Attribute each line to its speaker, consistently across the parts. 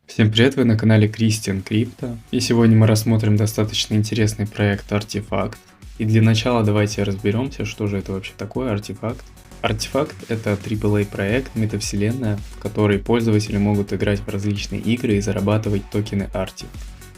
Speaker 1: Всем привет, вы на канале Christian Crypto, и сегодня мы рассмотрим достаточно интересный проект Артефакт. И для начала давайте разберемся, что же это вообще такое Артефакт. Артефакт — это AAA проект, метавселенная, в которой пользователи могут играть в различные игры и зарабатывать токены Арти.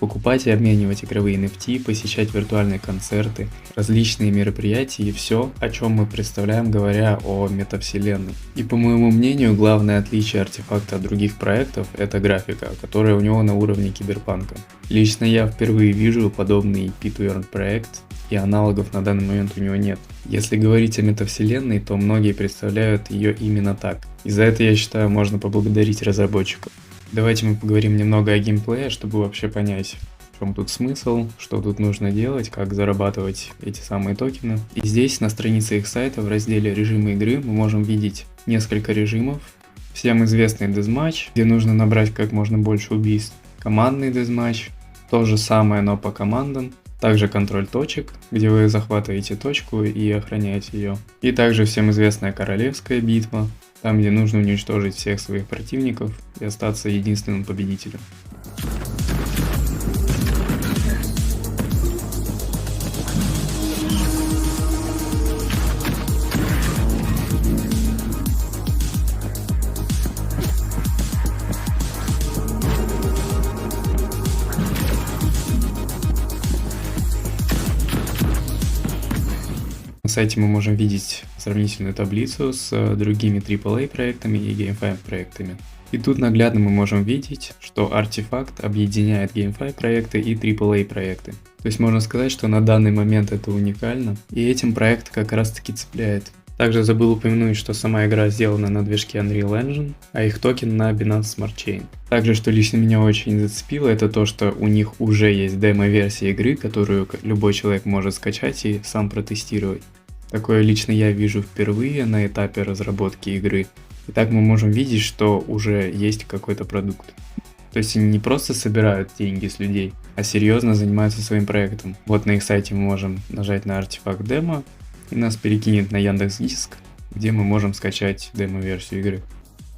Speaker 1: Покупать и обменивать игровые NFT, посещать виртуальные концерты, различные мероприятия и все, о чем мы представляем, говоря о метавселенной. И по моему мнению, главное отличие Артефакта от других проектов — это графика, которая у него на уровне киберпанка. Лично я впервые вижу подобный P2Earn проект, и аналогов на данный момент у него нет. Если говорить о метавселенной, то многие представляют ее именно так. И за это, я считаю, можно поблагодарить разработчиков. Давайте мы поговорим немного о геймплее, чтобы вообще понять, в чем тут смысл, что тут нужно делать, как зарабатывать эти самые токены. И здесь на странице их сайта в разделе «Режимы игры» мы можем видеть несколько режимов. Всем известный дезматч, где нужно набрать как можно больше убийств. Командный дезматч, то же самое, но по командам. Также контроль точек, где вы захватываете точку и охраняете ее. И также всем известная королевская битва, там где нужно уничтожить всех своих противников и остаться единственным победителем. На сайте мы можем видеть сравнительную таблицу с другими AAA проектами и GameFi проектами. И тут наглядно мы можем видеть, что Артефакт объединяет GameFi проекты и AAA проекты. То есть можно сказать, что на данный момент это уникально, и этим проект как раз таки цепляет. Также забыл упомянуть, что сама игра сделана на движке Unreal Engine, а их токен на Binance Smart Chain. Также, что лично меня очень зацепило, это то, что у них уже есть демо-версия игры, которую любой человек может скачать и сам протестировать. Такое лично я вижу впервые на этапе разработки игры. И так мы можем видеть, что уже есть какой-то продукт. То есть они не просто собирают деньги с людей, а серьезно занимаются своим проектом. Вот на их сайте мы можем нажать на артефакт демо, и нас перекинет на Яндекс.Диск, где мы можем скачать демо-версию игры.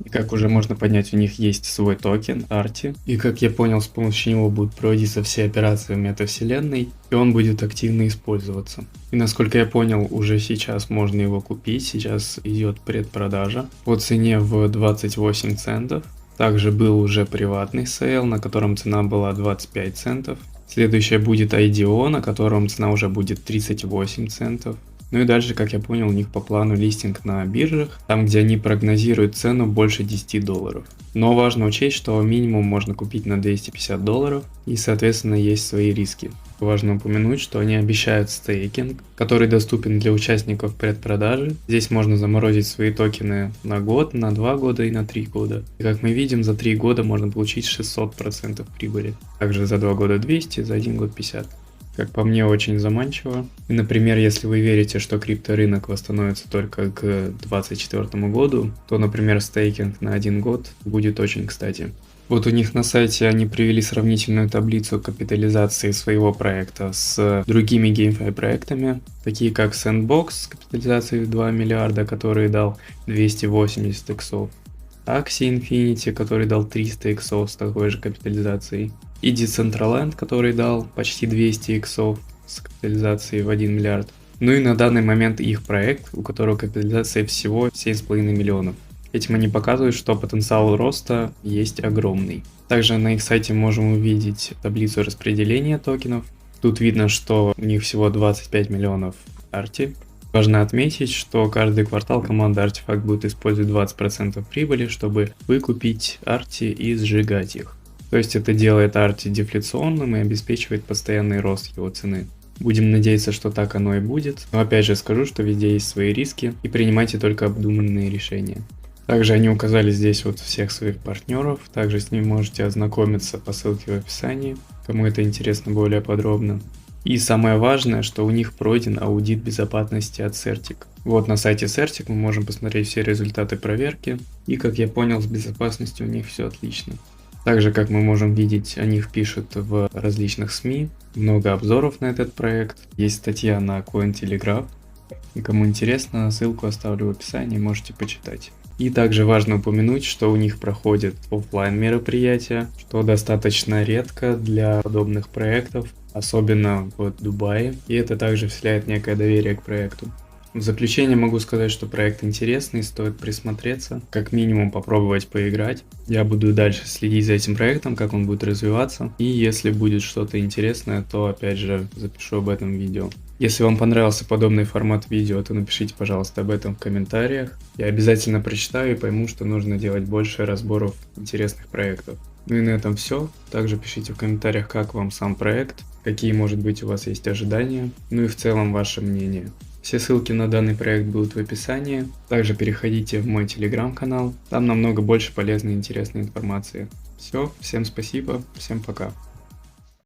Speaker 1: И как уже можно понять, у них есть свой токен Арти, и как я понял, с помощью него будут проводиться все операции в метавселенной, и он будет активно использоваться. И насколько я понял, уже сейчас можно его купить, сейчас идет предпродажа по цене в 28 центов. Также был уже приватный сейл, на котором цена была 25 центов. Следующее будет IDO, на котором цена уже будет 38 центов. Ну и дальше, как я понял, у них по плану листинг на биржах, там где они прогнозируют цену больше 10 долларов. Но важно учесть, что минимум можно купить на 250 долларов и соответственно есть свои риски. Важно упомянуть, что они обещают стейкинг, который доступен для участников предпродажи. Здесь можно заморозить свои токены на год, на 2 года и на 3 года. И как мы видим, за 3 года можно получить 600% прибыли. Также за 2 года 200, за 1 год 50. Как по мне, очень заманчиво. И, например, если вы верите, что крипторынок восстановится только к 2024 году, то, например, стейкинг на 1 год будет очень кстати. Вот у них на сайте они привели сравнительную таблицу капитализации своего проекта с другими GameFi проектами, такие как Sandbox с капитализацией в 2 миллиарда, который дал 280 иксов, Axie Infinity, который дал 300 иксов с такой же капитализацией, и Decentraland, который дал почти 200 иксов с капитализацией в 1 миллиард. Ну и на данный момент их проект, у которого капитализация всего 7,5 миллионов. Этим они показывают, что потенциал роста есть огромный. Также на их сайте можем увидеть таблицу распределения токенов. Тут видно, что у них всего 25 миллионов арти. Важно отметить, что каждый квартал команда Артефакт будет использовать 20% прибыли, чтобы выкупить арти и сжигать их. То есть это делает арти дефляционным и обеспечивает постоянный рост его цены. Будем надеяться, что так оно и будет. Но опять же скажу, что везде есть свои риски и принимайте только обдуманные решения. Также они указали здесь вот всех своих партнеров. Также с ними можете ознакомиться по ссылке в описании, кому это интересно более подробно. И самое важное, что у них пройден аудит безопасности от Certic. Вот на сайте Certic мы можем посмотреть все результаты проверки. И как я понял, с безопасностью у них все отлично. Также, как мы можем видеть, о них пишут в различных СМИ, много обзоров на этот проект, есть статья на Cointelegraph, и кому интересно, ссылку оставлю в описании, можете почитать. И также важно упомянуть, что у них проходят оффлайн мероприятия, что достаточно редко для подобных проектов, особенно в Дубае, и это также вселяет некое доверие к проекту. В заключение могу сказать, что проект интересный, стоит присмотреться, как минимум попробовать поиграть. Я буду дальше следить за этим проектом, как он будет развиваться, и если будет что-то интересное, то опять же запишу об этом видео. Если вам понравился подобный формат видео, то напишите, пожалуйста, об этом в комментариях. Я обязательно прочитаю и пойму, что нужно делать больше разборов интересных проектов. Ну и на этом все. Также пишите в комментариях, как вам сам проект, какие, может быть, у вас есть ожидания, ну и в целом ваше мнение. Все ссылки на данный проект будут в описании. Также переходите в мой телеграм-канал, там намного больше полезной и интересной информации. Все, всем спасибо, всем пока.